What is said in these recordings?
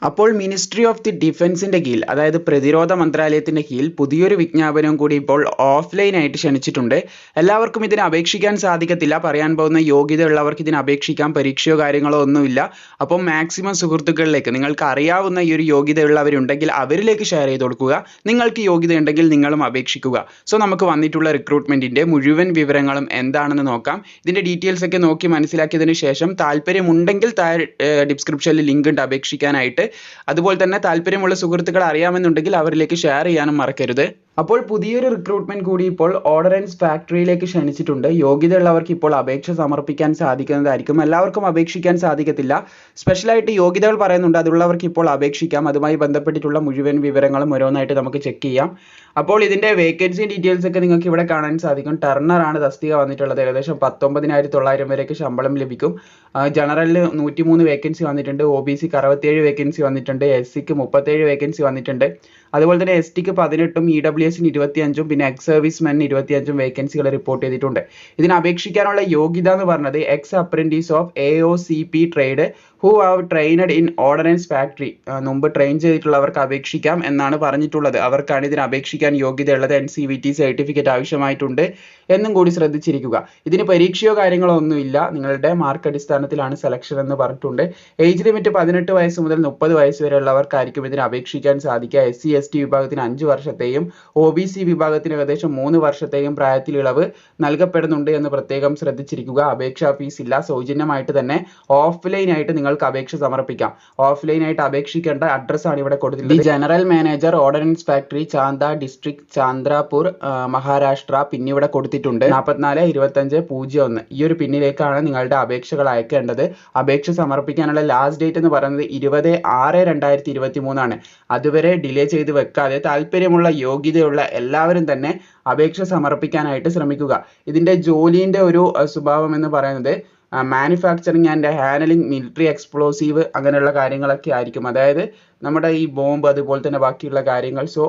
അപ്പോൾ ministry of the ഡിഫൻസിന്റെ കീഴിൽ, അതായത് പ്രതിരോധ മന്ത്രാലയത്തിന്റെ കീഴിൽ പുതിയൊരു വിജ്ഞാപനം കൂടി ഇപ്പോൾ ഓഫ്ലൈൻ ആയിട്ട് ക്ഷണിച്ചിട്ടുണ്ട്. എല്ലാവർക്കും ഇതിന് അപേക്ഷിക്കാൻ സാധിക്കത്തില്ല. പറയാൻ പോകുന്ന യോഗ്യത ഉള്ളവർക്ക് ഇതിന് അപേക്ഷിക്കാം. പരീക്ഷയോ കാര്യങ്ങളോ ഒന്നുമില്ല. അപ്പം മാക്സിമം സുഹൃത്തുക്കളിലേക്ക് നിങ്ങൾക്ക് അറിയാവുന്ന ഈ ഒരു യോഗ്യതയുള്ളവരുണ്ടെങ്കിൽ അവരിലേക്ക് ഷെയർ ചെയ്ത് കൊടുക്കുക. നിങ്ങൾക്ക് യോഗ്യത ഉണ്ടെങ്കിൽ നിങ്ങളും അപേക്ഷിക്കുക. സോ നമുക്ക് വന്നിട്ടുള്ള റിക്രൂട്ട്മെന്റിന്റെ മുഴുവൻ വിവരങ്ങളും എന്താണെന്ന് നോക്കാം. ഇതിന്റെ ഡീറ്റെയിൽസ് ഒക്കെ നോക്കി മനസ്സിലാക്കിയതിനു ശേഷം താല്പര്യമുണ്ടെങ്കിൽ താഴെ ഡിസ്ക്രിപ്ഷനിൽ ലിങ്ക് ഉണ്ട് അപേക്ഷിക്കാനായിട്ട്. അതുപോലെ തന്നെ താല്പര്യമുള്ള സുഹൃത്തുക്കൾ അറിയാമെന്നുണ്ടെങ്കിൽ അവരിലേക്ക് ഷെയർ ചെയ്യാനും മറക്കരുത്. അപ്പോൾ പുതിയൊരു റിക്രൂട്ട്മെന്റ് കൂടി ഇപ്പോൾ ഓർഡറൻസ് ഫാക്ടറിയിലേക്ക് ക്ഷണിച്ചിട്ടുണ്ട്. യോഗ്യതയുള്ളവർക്ക് ഇപ്പോൾ അപേക്ഷ സമർപ്പിക്കാൻ സാധിക്കുന്നതായിരിക്കും. എല്ലാവർക്കും അപേക്ഷിക്കാൻ സാധിക്കത്തില്ല. സ്പെഷ്യലായിട്ട് യോഗ്യതകൾ പറയുന്നുണ്ട്, അതുള്ളവർക്ക് ഇപ്പോൾ അപേക്ഷിക്കാം. അതുമായി ബന്ധപ്പെട്ടിട്ടുള്ള മുഴുവൻ വിവരങ്ങളും ഓരോന്നായിട്ട് നമുക്ക് ചെക്ക് ചെയ്യാം. അപ്പോൾ ഇതിന്റെ വേക്കൻസി ഡീറ്റെയിൽസ് ഒക്കെ നിങ്ങൾക്ക് ഇവിടെ കാണാൻ സാധിക്കും. ടർണർ ആണ് തസ്തിക വന്നിട്ടുള്ളത്. ഏകദേശം 19,900 വരെയൊക്കെ ശമ്പളം ലഭിക്കും. ജനറലിൽ 103 വേക്കൻസി വന്നിട്ടുണ്ട്. OBC-ക്ക് 67 വേക്കൻസി വന്നിട്ടുണ്ട്. SC-ക്ക് 37 വേക്കൻസി വന്നിട്ടുണ്ട്. അതുപോലെ തന്നെ ST-ക്ക് 18ഉം EWS-ന് 25ഉം പിന്നെ എക്സ് സർവീസ്മെന് 25ഉം വേക്കൻസികൾ റിപ്പോർട്ട് ചെയ്തിട്ടുണ്ട്. ഇതിന് അപേക്ഷിക്കാനുള്ള യോഗ്യത എന്ന് പറഞ്ഞത് X apprentice of AOCP trade who have trained in ordnance factory. മുമ്പ് ട്രെയിൻ ചെയ്തിട്ടുള്ളവർക്ക് അപേക്ഷിക്കാം എന്നാണ് പറഞ്ഞിട്ടുള്ളത്. അവർക്കാണ് ഇതിന് അപേക്ഷിക്കാൻ യോഗ്യതയുള്ളത്. NCVT സർട്ടിഫിക്കറ്റ് ആവശ്യമായിട്ടുണ്ട് എന്നും കൂടി ശ്രദ്ധിച്ചിരിക്കുക. ഇതിന് പരീക്ഷയോ കാര്യങ്ങളോ ഒന്നുമില്ല. നിങ്ങളുടെ മാർക്ക് അടിസ്ഥാനത്തിലാണ് സെലക്ഷൻ എന്ന് പറഞ്ഞിട്ടുണ്ട്. ഏജ് ലിമിറ്റ് 18 വയസ്സ് മുതൽ 30 വയസ്സ് വരെയുള്ളവർക്കായിരിക്കും ഇതിന് അപേക്ഷിക്കാൻ സാധിക്കുക. SC/ST വിഭാഗത്തിന് 5 വർഷത്തെയും OBC വിഭാഗത്തിന് ഏകദേശം 3 വർഷത്തെയും പ്രായത്തിൽ ഇളവ് നൽകപ്പെടുന്നുണ്ട് എന്ന് പ്രത്യേകം ശ്രദ്ധിച്ചിരിക്കുക. അപേക്ഷാ ഫീസ് ഇല്ല. സൗജന്യമായിട്ട് തന്നെ ഓഫ്ലൈൻ ആയിട്ട് നിങ്ങൾക്ക് അപേക്ഷ സമർപ്പിക്കാം. ഓഫ്ലൈൻ ആയിട്ട് അപേക്ഷിക്കേണ്ട അഡ്രസ് ആണ് ഇവിടെ കൊടുത്തിട്ടുള്ളത്. General manager, ordnance factory, Chanda district, Chandrapur, Maharashtra. പിന്നെ ഇവിടെ കൊടുത്തിട്ടുണ്ട് 442501. ഈ ഒരു പിന്നിലേക്കാണ് നിങ്ങളുടെ അപേക്ഷകൾ അയക്കേണ്ടത്. അപേക്ഷ സമർപ്പിക്കാനുള്ള ലാസ്റ്റ് ഡേറ്റ് എന്ന് പറയുന്നത് 20/6/2023 ആണ്. അതുവരെ ഡിലേ ചെയ്ത് വെക്കാതെ താല്പര്യമുള്ള യോഗ്യതയുള്ള എല്ലാവരും തന്നെ അപേക്ഷ സമർപ്പിക്കാനായിട്ട് ശ്രമിക്കുക. ഇതിന്റെ ജോലിന്റെ ഒരു സ്വഭാവം എന്ന് പറയുന്നത് manufacturing and handling military explosive അങ്ങനെയുള്ള കാര്യങ്ങളൊക്കെ ആയിരിക്കും. അതായത് നമ്മുടെ ഈ ബോംബ് അതുപോലെ തന്നെ ബാക്കിയുള്ള കാര്യങ്ങൾ. സോ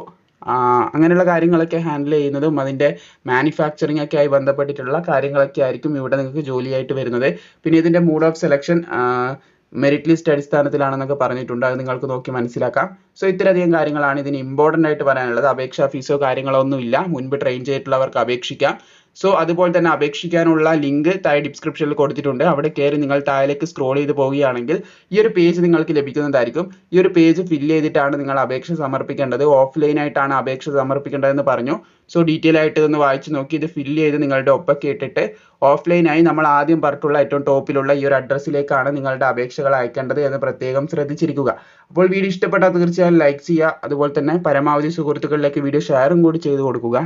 അങ്ങനെയുള്ള കാര്യങ്ങളൊക്കെ ഹാൻഡിൽ ചെയ്യുന്നതും അതിൻ്റെ മാനുഫാക്ചറിങ് ഒക്കെ ആയി ബന്ധപ്പെട്ടിട്ടുള്ള കാര്യങ്ങളൊക്കെ ആയിരിക്കും ഇവിടെ നിങ്ങൾക്ക് ജോലിയായിട്ട് വരുന്നത്. പിന്നെ ഇതിൻ്റെ mode of selection merit list അടിസ്ഥാനത്തിലാണെന്നൊക്കെ പറഞ്ഞിട്ടുണ്ട്. അത് നിങ്ങൾക്ക് നോക്കി മനസ്സിലാക്കാം. സോ ഇത്രയധികം കാര്യങ്ങളാണ് ഇതിന് ഇമ്പോർട്ടൻ്റ് ആയിട്ട് പറയാനുള്ളത്. അപേക്ഷാ ഫീസോ കാര്യങ്ങളോ ഒന്നുമില്ല. മുൻപ് ട്രെയിൻ ചെയ്തിട്ടുള്ളവർക്ക് അപേക്ഷിക്കാം. സോ അതുപോലെ തന്നെ അപേക്ഷിക്കാനുള്ള ലിങ്ക് താഴെ ഡിസ്ക്രിപ്ഷനിൽ കൊടുത്തിട്ടുണ്ട്. അവിടെ കയറി നിങ്ങൾ താഴേക്ക് സ്ക്രോൾ ചെയ്ത് പോവുകയാണെങ്കിൽ ഈ ഒരു പേജ് നിങ്ങൾക്ക് ലഭിക്കുന്നതായിരിക്കും. ഈ ഒരു പേജ് ഫില്ല് ചെയ്തിട്ടാണ് നിങ്ങൾ അപേക്ഷ സമർപ്പിക്കേണ്ടത്. ഓഫ്ലൈൻ ആയിട്ടാണ് അപേക്ഷ സമർപ്പിക്കേണ്ടതെന്ന് പറഞ്ഞു. സോ ഡീറ്റെയിൽ ആയിട്ട് ഒന്ന് വായിച്ച് നോക്കി ഇത് ഫില്ല് ചെയ്ത് നിങ്ങളുടെ ഒപ്പൊക്കെ ഇട്ടിട്ട് ഓഫ്ലൈനായി നമ്മൾ ആദ്യം പറഞ്ഞിട്ടുള്ള ഏറ്റവും ടോപ്പിലുള്ള ഈ ഒരു അഡ്രസ്സിലേക്കാണ് നിങ്ങളുടെ അപേക്ഷകൾ അയക്കേണ്ടത് എന്ന് പ്രത്യേകം ശ്രദ്ധിച്ചിരിക്കുക. അപ്പോൾ വീഡിയോ ഇഷ്ടപ്പെട്ടാൽ തീർച്ചയായും ലൈക്ക് ചെയ്യുക. അതുപോലെ തന്നെ പരമാവധി സുഹൃത്തുക്കളിലേക്ക് വീഡിയോ ഷെയറും കൂടി ചെയ്ത് കൊടുക്കുക.